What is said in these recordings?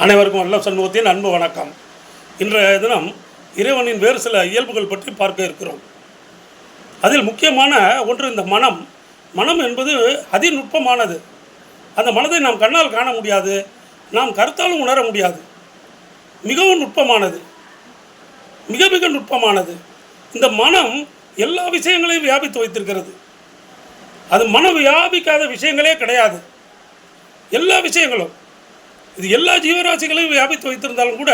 அனைவருக்கும் வல்ல சண்முகத்தின் அன்பு வணக்கம். இன்றைய தினம் இறைவனின் வேறு சில இயல்புகள் பற்றி பார்க்க இருக்கிறோம். அதில் முக்கியமான ஒன்று இந்த மனம். மனம் என்பது அதிநுட்பமானது. அந்த மனதை நாம் கண்ணால் காண முடியாது, நாம் கருத்தாலும் உணர முடியாது. மிகவும் நுட்பமானது, மிக மிக நுட்பமானது. இந்த மனம் எல்லா விஷயங்களையும் வியாபித்து வைத்திருக்கிறது. அது மனம் வியாபிக்காத விஷயங்களே கிடையாது. எல்லா விஷயங்களும், இது எல்லா ஜீவராசிகளையும் வியாபித்து வைத்திருந்தாலும் கூட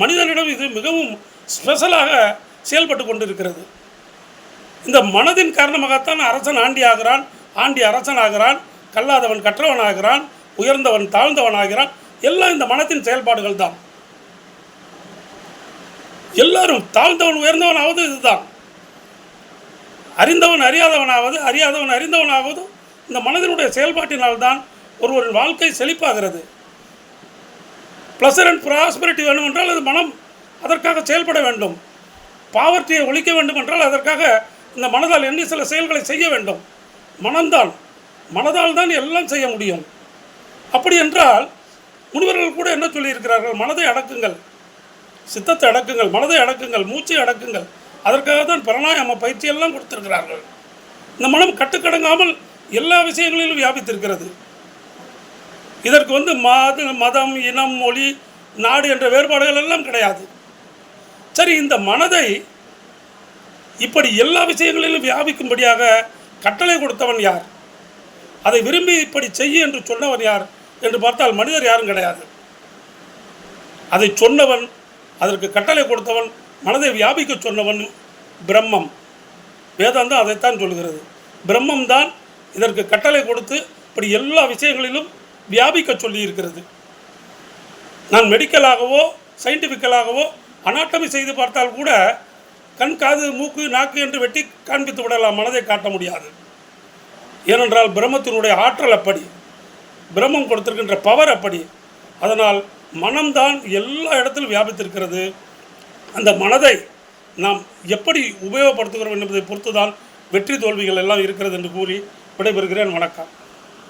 மனிதனிடம் இது மிகவும் ஸ்பெஷலாக செயல்பட்டு கொண்டிருக்கிறது. இந்த மனதின் காரணமாகத்தான் அரசன் ஆண்டி ஆகிறான், ஆண்டி அரசன் ஆகிறான், கல்லாதவன் கற்றவன் ஆகிறான், உயர்ந்தவன் தாழ்ந்தவன் ஆகிறான். எல்லாம் இந்த மனத்தின் செயல்பாடுகள் தான். எல்லாரும் தாழ்ந்தவன் உயர்ந்தவன் ஆவது இதுதான். அறிந்தவன் அறியாதவனாவது, அறியாதவன் அறிந்தவனாவது இந்த மனதினுடைய செயல்பாட்டினால்தான் ஒருவரின் வாழ்க்கை செழிப்பாகிறது. ப்ளஸர் அண்ட் ப்ராஸ்பரிட்டி வேண்டும் என்றால் அது மனம் அதற்காக செயல்பட வேண்டும். பாவர்ட்டியை ஒழிக்க வேண்டும் என்றால் அதற்காக இந்த மனதால் எண்ணி சில செயல்களை செய்ய வேண்டும். மனதால் தான் எல்லாம் செய்ய முடியும். அப்படி என்றால் முனிவர்கள் கூட என்ன சொல்லியிருக்கிறார்கள்? மனதை அடக்குங்கள், சித்தத்தை அடக்குங்கள், மனதை அடக்குங்கள், மூச்சை அடக்குங்கள். அதற்காக தான் பிராணாயாம பயிற்சியெல்லாம் கொடுத்திருக்கிறார்கள். இந்த மனம் கட்டுக்கடங்காமல் எல்லா விஷயங்களிலும் வியாபித்திருக்கிறது. இதற்கு மதம், இனம், மொழி, நாடு என்ற வேறுபாடுகள் எல்லாம் கிடையாது. சரி, இந்த மனதை இப்படி எல்லா விஷயங்களிலும் வியாபிக்கும்படியாக கட்டளை கொடுத்தவன் யார்? அதை விரும்பி இப்படி செய்ய என்று சொன்னவன் யார் என்று பார்த்தால் மனிதர் யாரும் கிடையாது. அதை சொன்னவன், அதற்கு கட்டளை கொடுத்தவன், மனதை வியாபிக்க சொன்னவன் பிரம்மம். வேதாந்தம் அதைத்தான் சொல்கிறது. பிரம்மம் தான் இதற்கு கட்டளை கொடுத்து இப்படி எல்லா விஷயங்களிலும் வியாபிக்க சொல்லி இருக்கிறது. நான் மெடிக்கலாகவோ சயின்டிஃபிக்கலாகவோ அனாட்டமி செய்து பார்த்தால் கூட கண், காது, மூக்கு, நாக்கு என்று வெட்டி காண்பித்து விடலாம், மனதை காட்ட முடியாது. ஏனென்றால் பிரம்மத்தினுடைய ஆற்றல் அப்படி, பிரம்மம் கொடுத்திருக்கின்ற பவர் அப்படி. அதனால் மனம்தான் எல்லா இடத்திலும் வியாபித்திருக்கிறது. அந்த மனதை நாம் எப்படி உபயோகப்படுத்துகிறோம் என்பதை பொறுத்து தான் வெற்றி தோல்விகள் எல்லாம் இருக்கிறது என்று கூறி விடைபெறுகிறேன். வணக்கம்.